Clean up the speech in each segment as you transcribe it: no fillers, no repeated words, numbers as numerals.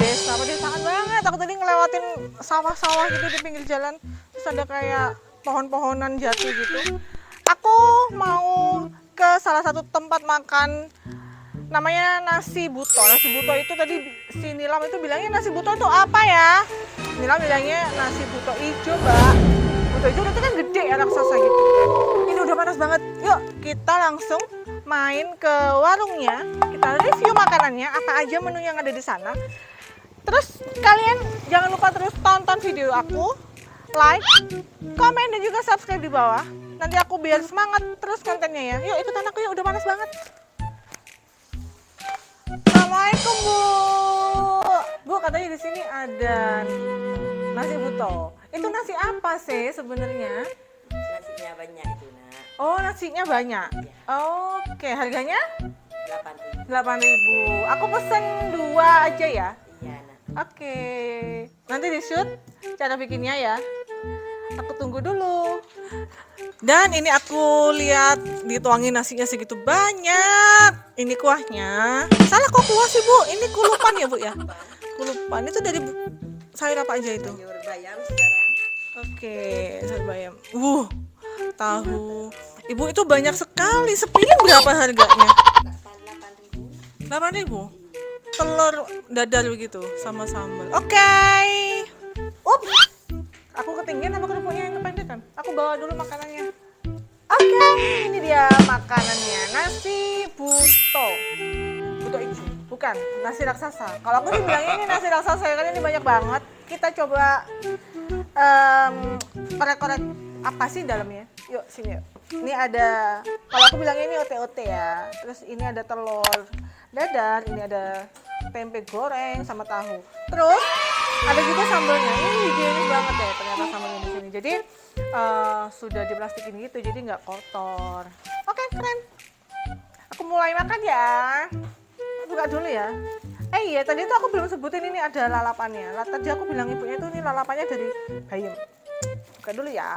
desa, pedesaan banget. Aku tadi ngelewatin sawah-sawah gitu di pinggir jalan, terus ada kayak pohon-pohonan jati gitu. Aku mau ke salah satu tempat makan namanya nasi buto. Nasi buto itu tadi si Nilam itu bilangnya nasi buto itu apa ya? Nilam bilangnya nasi buto ijo, Mbak. Buto ijo itu kan gede ya raksasa gitu. Ini udah panas banget. Yuk, kita langsung main ke warungnya. Kita review makanannya, apa aja menu yang ada di sana. Terus kalian jangan lupa terus tonton video aku, like, komen dan juga subscribe di bawah. Nanti aku biar semangat terus kontennya ya. Yuk ikutan aku yuk, udah panas banget. Assalamualaikum Bu. Bu katanya di sini ada nasi buto. Itu nasi apa sih sebenarnya? Nasinya banyak itu nak. Oh nasinya banyak. Ya, Oke harganya 8.000. 8.000. Aku pesen 2 aja ya. Iya nak. Oke. Nanti di shoot cara bikinnya ya. Aku tunggu dulu. Dan ini aku lihat dituangin nasinya segitu banyak. Ini kuahnya. Salah kok kuah sih Bu? Ini kulupan ya Bu ya? Kulupan itu dari sayur apa aja itu? Sayur bayam sekarang. Oke, sayur bayam. Tahu. Ibu itu banyak sekali. Sepiring berapa harganya? 8.000. 8.000. Telur dadar begitu sama sambal. Oke. Ups. Aku ketinggian apa kerupuknya yang kependekan? Aku bawa dulu makanannya. Oke, ini dia makanannya. Nasi buto. Buto ijo. Bukan, nasi raksasa. Kalau aku sih bilangnya ini nasi raksasa ya kan ini banyak banget. Kita coba korek-korek apa sih dalamnya? Yuk sini yuk. Ini ada, kalau aku bilangnya ini ote-ote ya. Terus ini ada telur dadar, ini ada tempe goreng sama tahu. Terus ada juga sambelnya. Ini higienis banget ya ternyata sambelnya di sini. Jadi sudah diplastikin gitu, jadi nggak kotor. Oke keren. Aku mulai makan ya. Buka dulu ya. Iya, tadi tuh aku belum sebutin ini ada lalapannya. Tadi aku bilang ibunya itu ini lalapannya dari bayam. Buka dulu ya.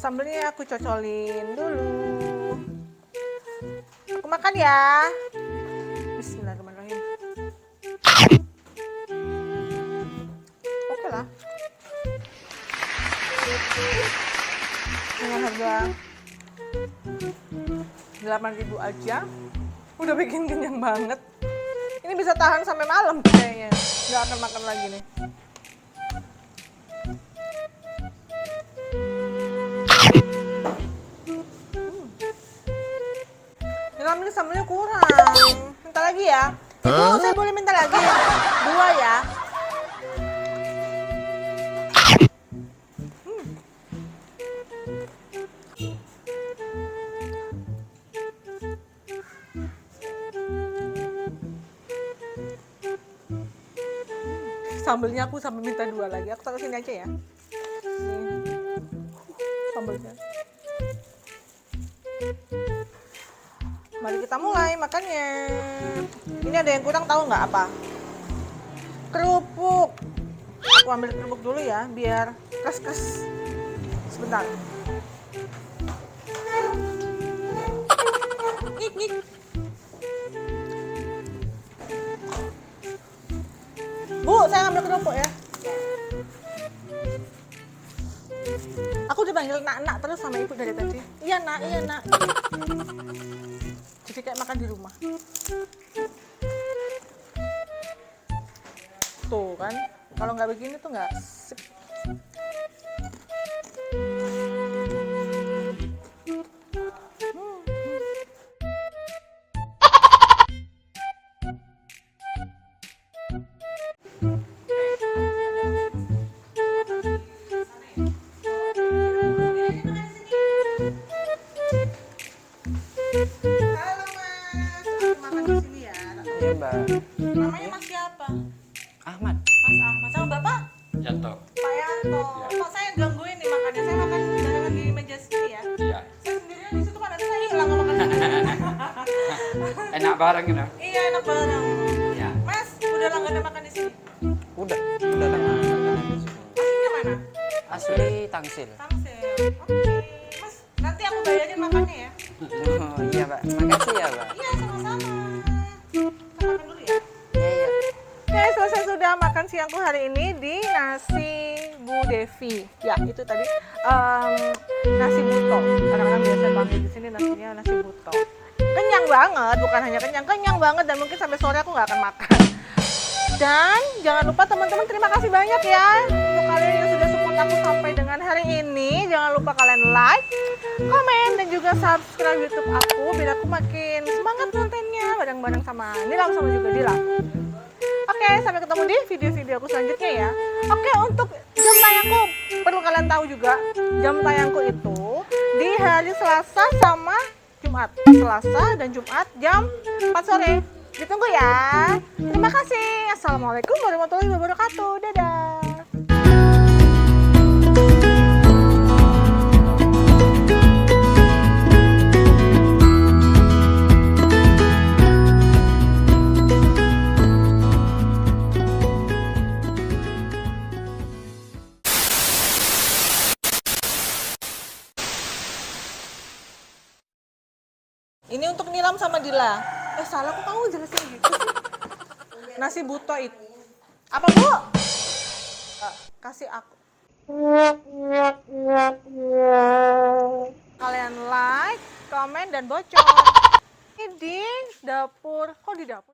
Sambelnya aku cocolin dulu. Aku makan ya. Bismillahirrahmanirrahim. Oke lah. Dengan harga 8.000 aja udah bikin kenyang banget. Ini bisa tahan sampai malam kayaknya. Nggak akan makan lagi nih. Ini sambelnya kurang. Minta lagi ya. Ibu, saya boleh minta lagi? 2 ya. Sambelnya aku sampai minta 2 lagi. Aku taruh sini aja ya. Ini sambelnya. Mari kita mulai makannya. Ini ada yang kurang tahu nggak apa? Kerupuk. Aku ambil kerupuk dulu ya, biar kes-kes. Sebentar. Ngik. Bu, saya ambil kerupuk ya. Aku dipanggil nak-nak terus sama ibu dari tadi. Iya nak. Jadi kayak makan di rumah. Tuh kan, kalau nggak begini tuh nggak sip. Halo Mas, aku makan di sini ya. Iya mbak. Namanya Mas siapa? Ahmad. Mas Ahmad sama Bapak? Yanto. Pak Yanto. Pak saya gangguin nih makannya. Saya makan barengan di meja sini ya. Iya. Saya sendirian di situ kan nanti saya hilang mau makan sendiri. Enak bareng gitu. Iya enak bareng. Iya. Mas, udah langganan makan di sini? Udah lama di sini. Asli Tangsel. Tangsel. Oke. Mas, nanti aku bayarin makannya ya. Oh iya Mbak, makasih ya Mbak. Iya, sama-sama. Kita makan dulu ya. Iya iya. Oke, selesai sudah makan siangku hari ini di nasi Bu Devi. Ya, itu tadi nasi buto. Kadang-kadang biasa panggil di sini nasinya nasi buto. Kenyang banget, bukan hanya kenyang, kenyang banget dan mungkin sampai sore aku nggak akan makan. Dan jangan lupa teman-teman, terima kasih banyak ya untuk kalian yang sudah support aku sampai dengan hari ini. Jangan lupa kalian like, komen, dan juga subscribe YouTube aku biar aku makin semangat kontennya bareng-bareng sama Nilam sama juga Dila. Oke, sampai ketemu di video-video aku selanjutnya ya. Oke, untuk jam tayangku perlu kalian tahu juga, jam tayangku itu di hari Selasa sama Jumat. Selasa dan Jumat jam 4 sore. Ditunggu ya. Terima kasih. Assalamualaikum warahmatullahi wabarakatuh. Dadah. Ini untuk Nilam sama Dila. Salah kok kamu jelasin gitu sih? Nasi buto itu. Apa, Bu? Kasih aku. Kalian like, komen, dan bocor. Ini di dapur. Kok di dapur?